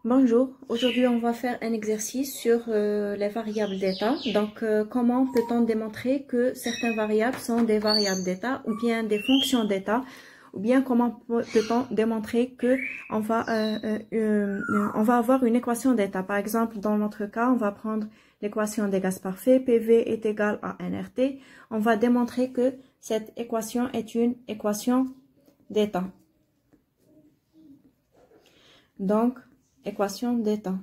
Bonjour, aujourd'hui on va faire un exercice sur les variables d'état. Donc comment peut-on démontrer que certaines variables sont des variables d'état ou bien des fonctions d'état, ou bien comment peut-on démontrer que on va avoir une équation d'état. Par exemple, dans notre cas, on va prendre l'équation des gaz parfaits, PV est égal à nRT. On va démontrer que cette équation est une équation d'état. Donc, équation d'état.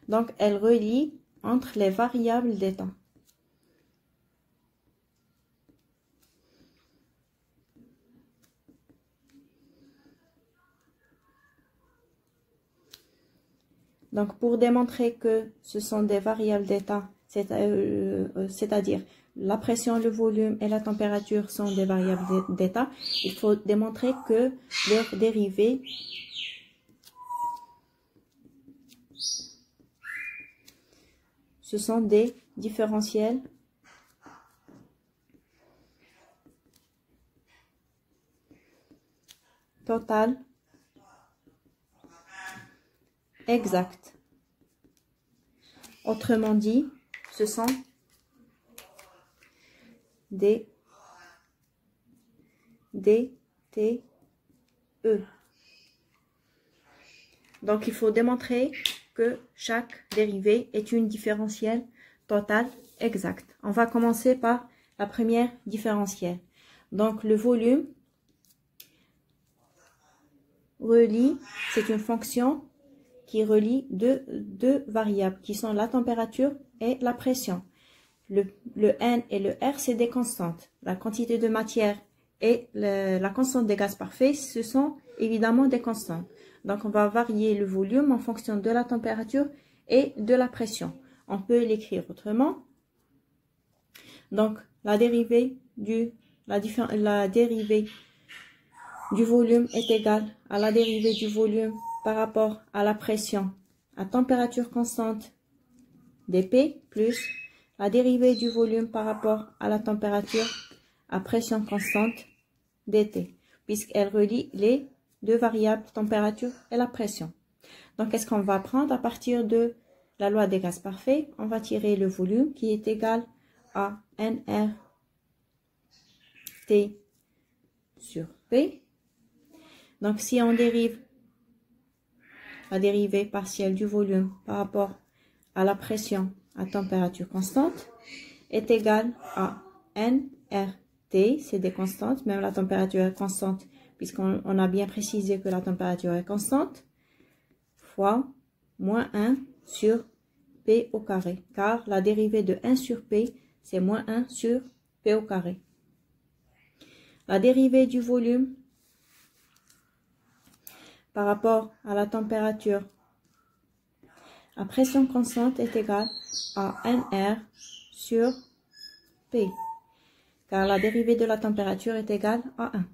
Donc, elle relie entre les variables d'état. Donc, pour démontrer que ce sont des variables d'état, c'est-à-dire la pression, le volume et la température sont des variables d'état, il faut démontrer que leurs dérivées ce sont des différentiels total exact. Autrement dit, ce sont des DTE. Donc, il faut démontrer que chaque dérivée est une différentielle totale exacte. On va commencer par la première différentielle. Donc, le volume relie, c'est une fonction qui relie deux variables qui sont la température et la pression. Le N et le R, c'est des constantes. La quantité de matière et la constante des gaz parfaits, ce sont évidemment des constantes. Donc, on va varier le volume en fonction de la température et de la pression. On peut l'écrire autrement. Donc, la dérivée du volume est égale à la dérivée du volume par rapport à la pression à température constante dP plus la dérivée du volume par rapport à la température à pression constante dt, puisqu'elle relie les deux variables, température et la pression. Donc, qu'est-ce qu'on va prendre à partir de la loi des gaz parfaits? On va tirer le volume qui est égal à nRT sur P. Donc, si on dérive la dérivée partielle du volume par rapport à la pression à température constante est égale à nRT, c'est des constantes, même la température est constante, puisqu'on a bien précisé que la température est constante, fois moins 1 sur P au carré, car la dérivée de 1 sur P, c'est moins 1 sur P au carré. La dérivée du volume par rapport à la température à pression constante est égale à nR sur P, car la dérivée de la température est égale à 1.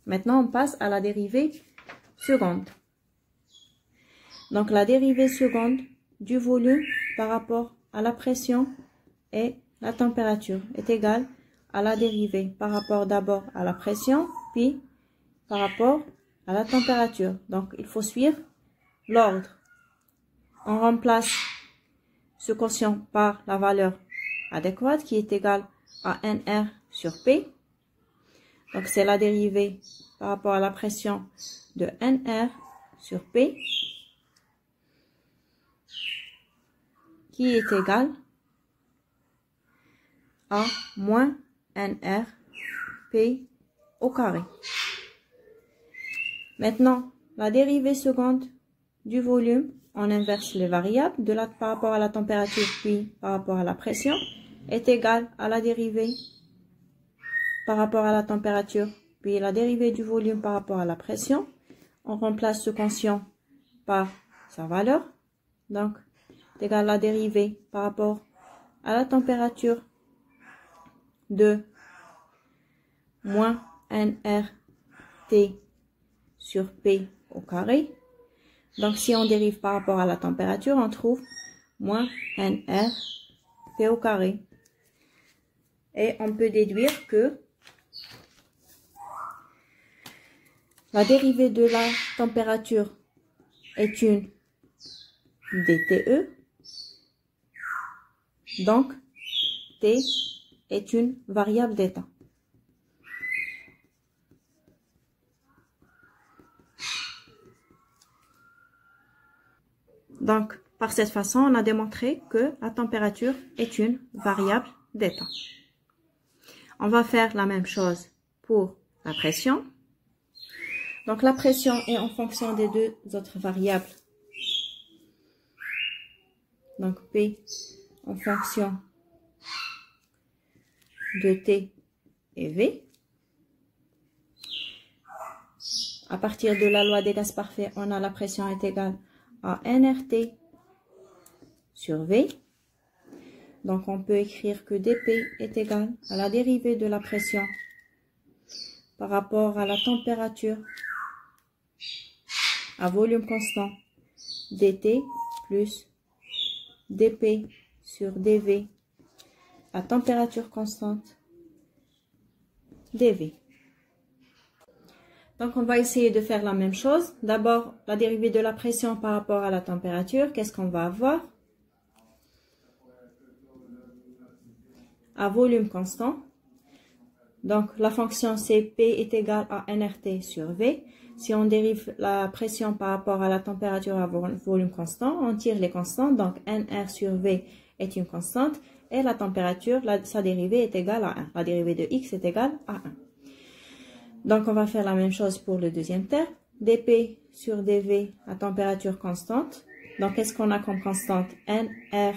Maintenant, on passe à la dérivée seconde. Donc, la dérivée seconde du volume par rapport à la pression et la température est égale à la dérivée par rapport d'abord à la pression, puis par rapport à la température. Donc, il faut suivre l'ordre. On remplace ce quotient par la valeur adéquate qui est égale à nR sur P. Donc, c'est la dérivée par rapport à la pression de nR sur P qui est égale à moins nR P au carré. Maintenant, la dérivée seconde du volume, on inverse les variables par rapport à la température puis par rapport à la pression est égale à la dérivée par rapport à la température puis la dérivée du volume par rapport à la pression. On remplace ce quotient par sa valeur. Donc, c'est égal à la dérivée par rapport à la température de moins nRT sur P au carré. Donc, si on dérive par rapport à la température, on trouve moins nR P au carré. Et on peut déduire que la dérivée de la température est une DTE. Donc, T est une variable d'état. Donc, par cette façon, on a démontré que la température est une variable d'état. On va faire la même chose pour la pression. Donc, la pression est en fonction des deux autres variables. Donc, P en fonction de T et V. À partir de la loi des gaz parfaits, on a la pression est égale à nRT sur V. Donc, on peut écrire que dP est égal à la dérivée de la pression par rapport à la température à volume constant dt plus dP sur dV, la température constante dV. Donc, on va essayer de faire la même chose. D'abord, la dérivée de la pression par rapport à la température. Qu'est-ce qu'on va avoir? À volume constant. Donc, la fonction c'est P est égale à nRT sur V. Si on dérive la pression par rapport à la température à volume constant, on tire les constants. Donc, nR sur V est une constante. Et la température, sa dérivée est égale à 1. La dérivée de X est égale à 1. Donc, on va faire la même chose pour le deuxième terme. dP sur dV à température constante. Donc, qu'est-ce qu'on a comme constante? nR,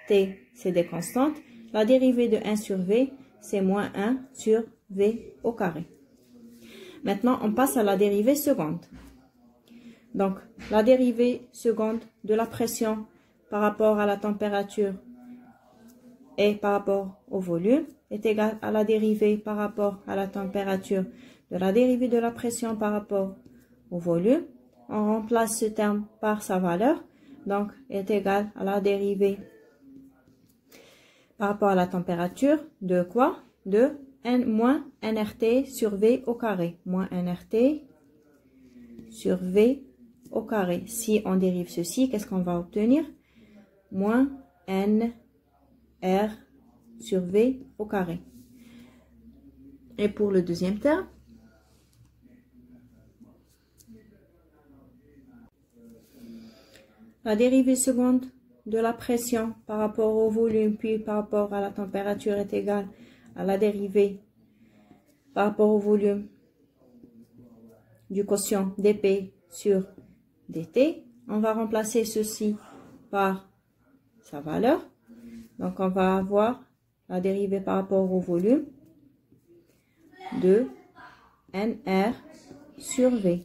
T, c'est des constantes. La dérivée de 1 sur V, c'est moins 1 sur V au carré. Maintenant, on passe à la dérivée seconde. Donc, la dérivée seconde de la pression par rapport à la température et par rapport au volume est égale à la dérivée par rapport à la température de la dérivée de la pression par rapport au volume. On remplace ce terme par sa valeur, donc est égal à la dérivée par rapport à la température de quoi? De N moins nRT sur V au carré. Moins nRT sur V au carré. Si on dérive ceci, qu'est-ce qu'on va obtenir? Moins N R sur V au carré. Et pour le deuxième terme, la dérivée seconde de la pression par rapport au volume puis par rapport à la température est égale à la dérivée par rapport au volume du quotient dP sur dt. On va remplacer ceci par sa valeur. Donc, on va avoir la dérivée par rapport au volume de nR sur V.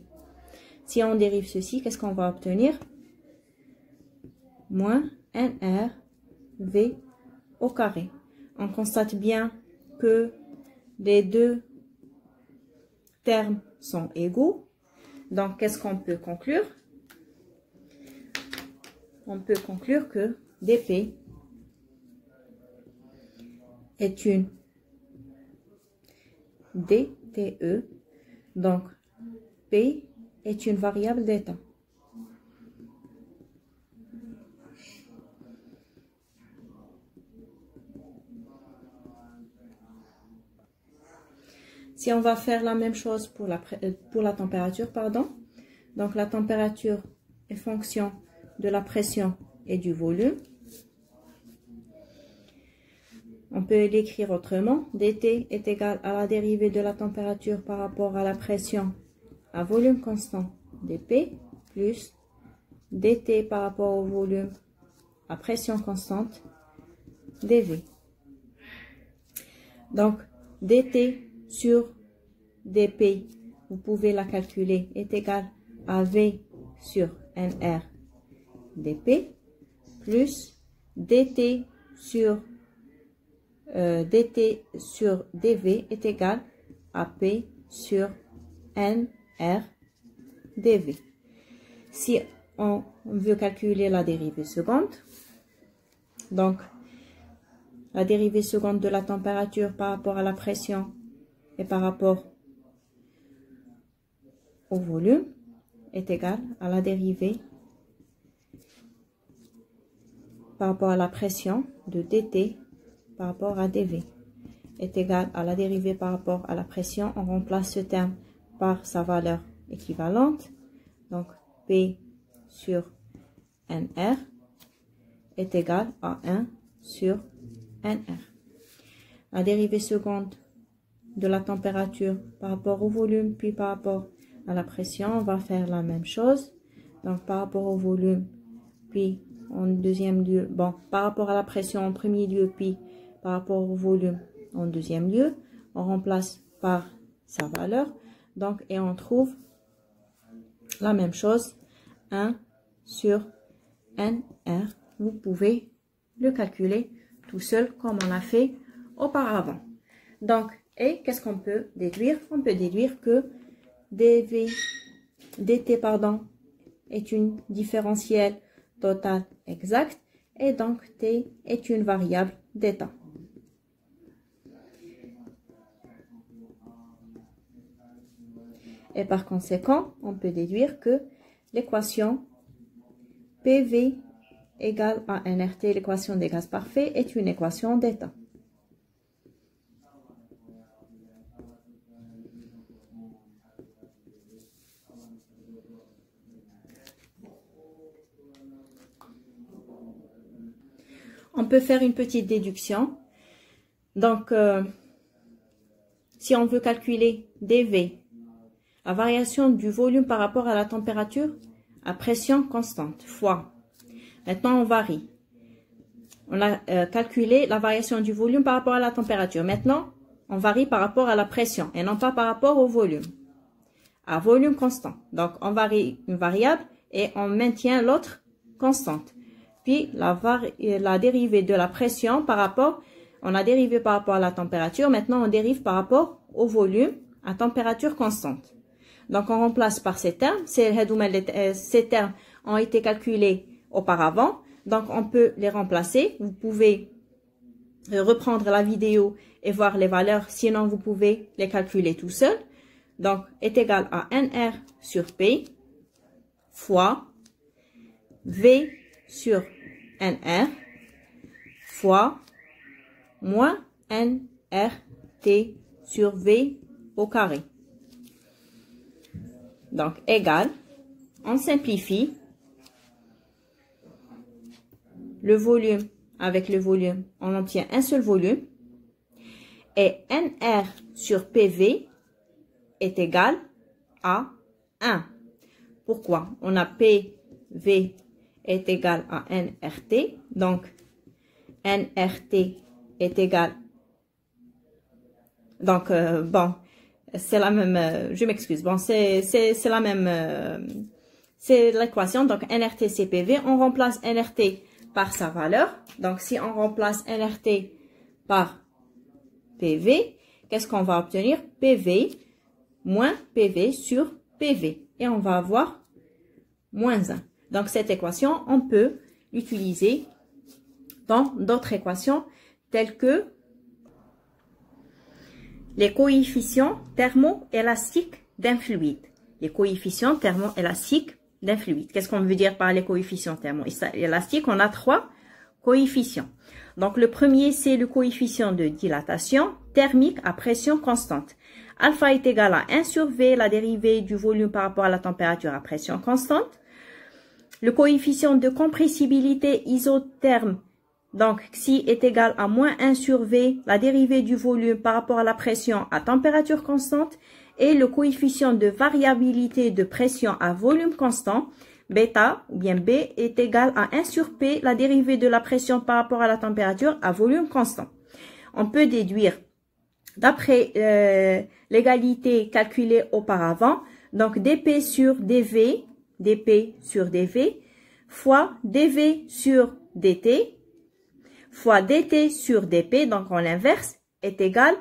Si on dérive ceci, qu'est-ce qu'on va obtenir? Moins nR V au carré. On constate bien que les deux termes sont égaux. Donc, qu'est-ce qu'on peut conclure? On peut conclure que dP est une DTE, donc P est une variable d'état. Si on va faire la même chose pour la température, pardon. Donc, la température est fonction de la pression et du volume. On peut l'écrire autrement. dt est égal à la dérivée de la température par rapport à la pression à volume constant dP plus dt par rapport au volume à pression constante dV. Donc, dt sur dP, vous pouvez la calculer, est égal à V sur nR dP plus dt sur dV est égal à P sur nR dV. Si on veut calculer la dérivée seconde, donc la dérivée seconde de la température par rapport à la pression et par rapport au volume, est égal à la dérivée par rapport à la pression de dt par rapport à dv est égal à la dérivée par rapport à la pression. On remplace ce terme par sa valeur équivalente. Donc, P sur NR est égal à 1 sur NR. La dérivée seconde de la température par rapport au volume, puis par rapport à la pression, on va faire la même chose. Donc, par rapport au volume, puis en deuxième lieu, bon, par rapport à la pression en premier lieu, puis par rapport au volume en deuxième lieu, on remplace par sa valeur. Donc, et on trouve la même chose, 1 sur NR. Vous pouvez le calculer tout seul comme on l'a fait auparavant. Donc, et qu'est-ce qu'on peut déduire? On peut déduire que dt est une différentielle totale exacte et donc t est une variable d'état. Et par conséquent, on peut déduire que l'équation PV égale à nRT, l'équation des gaz parfaits, est une équation d'état. On peut faire une petite déduction. Donc, si on veut calculer dV, la variation du volume par rapport à la température à pression constante, fois. Maintenant, on varie. On a calculé la variation du volume par rapport à la température. Maintenant, on varie par rapport à la pression et non pas par rapport au volume. À volume constant. Donc, on varie une variable et on maintient l'autre constante. Puis, la dérivée de la pression par rapport, on a dérivé par rapport à la température. Maintenant, on dérive par rapport au volume à température constante. Donc, on remplace par ces termes. Ces termes ont été calculés auparavant. Donc, on peut les remplacer. Vous pouvez reprendre la vidéo et voir les valeurs. Sinon, vous pouvez les calculer tout seul. Donc, est égal à NR sur P fois V sur NR fois moins NRT sur V au carré. Donc, égal, on simplifie le volume avec le volume, on obtient un seul volume et NR sur PV est égal à 1. Pourquoi? On a PV est égal à nRT, donc nRT est égal, donc bon, c'est la même, je m'excuse, bon, c'est la même, c'est l'équation, donc nRT c'est PV, on remplace nRT par sa valeur, donc si on remplace nRT par PV, qu'est-ce qu'on va obtenir? PV moins PV sur PV, et on va avoir moins 1. Donc, cette équation, on peut l'utiliser dans d'autres équations telles que les coefficients thermoélastiques d'un fluide. Les coefficients thermoélastiques d'un fluide. Qu'est-ce qu'on veut dire par les coefficients thermoélastiques? On a 3 coefficients. Donc, le premier, c'est le coefficient de dilatation thermique à pression constante. Alpha est égal à 1 sur V, la dérivée du volume par rapport à la température à pression constante. Le coefficient de compressibilité isotherme, donc Xi est égal à moins 1 sur V, la dérivée du volume par rapport à la pression à température constante. Et le coefficient de variabilité de pression à volume constant, bêta ou bien B, est égal à 1 sur P, la dérivée de la pression par rapport à la température à volume constant. On peut déduire, d'après l'égalité calculée auparavant, donc dP sur dV, dP sur dV, fois dV sur dt, fois dt sur dP, donc on l'inverse, est égal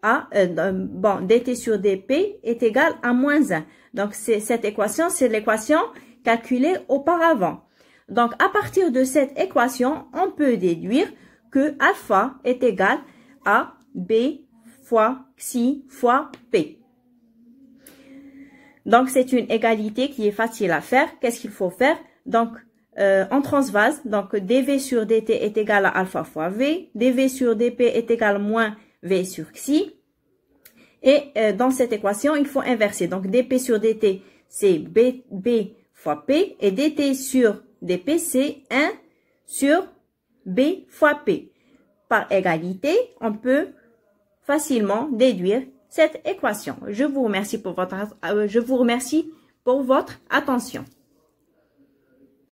à, bon, dt sur dP est égal à moins 1. Donc, cette équation, c'est l'équation calculée auparavant. Donc, à partir de cette équation, on peut déduire que alpha est égal à B fois Xi fois P. Donc, c'est une égalité qui est facile à faire. Qu'est-ce qu'il faut faire? Donc, en transvase, donc dv sur dt est égal à alpha fois v, dv sur dp est égal à moins v sur xi. Et dans cette équation, il faut inverser. Donc, dp sur dt, c'est b fois p, et dt sur dp, c'est 1 sur b fois p. Par égalité, on peut facilement déduire cette équation. Je vous remercie pour votre attention.